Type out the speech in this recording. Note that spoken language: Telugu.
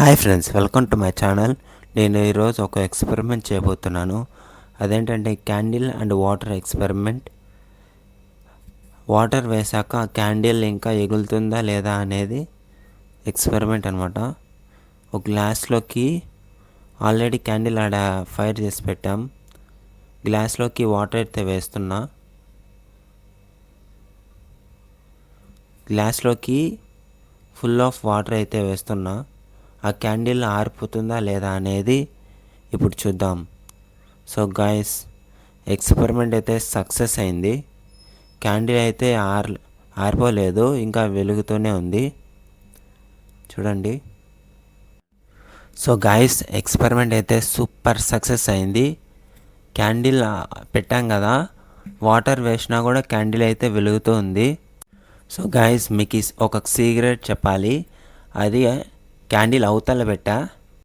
Hi friends, welcome to my channel. నేను ఈరోజు ఒక ఎక్స్పెరిమెంట్ చేయబోతున్నాను. అదేంటంటే candle and water experiment. Water వేసాక క్యాండిల్ ఇంకా ఎగులుతుందా లేదా అనేది ఎక్స్పెరిమెంట్ అనమాట. ఒక గ్లాస్లోకి ఆల్రెడీ క్యాండిల్ ఆడ ఫైర్ చేసి పెట్టాం. గ్లాస్లోకి వాటర్ అయితే వేస్తున్నా. గ్లాస్లోకి ఫుల్ ఆఫ్ వాటర్ అయితే వేస్తున్నా. ఆ క్యాండిల్ ఆరిపోతుందా లేదా అనేది ఇప్పుడు చూద్దాం. సో గైస్, ఎక్స్పెరిమెంట్ అయితే సక్సెస్ అయింది. క్యాండిల్ అయితే ఆరిపోలేదు, ఇంకా వెలుగుతూనే ఉంది. చూడండి. సో గైస్, ఎక్స్పెరిమెంట్ అయితే సూపర్ సక్సెస్ అయింది. క్యాండిల్ పెట్టాం కదా, వాటర్ వేసినా కూడా క్యాండిల్ అయితే వెలుగుతూ ఉంది. సో గైస్, మీకు ఒక సీక్రెట్ చెప్పాలి. అది క్యాండిల్ అవతల పెట్టా,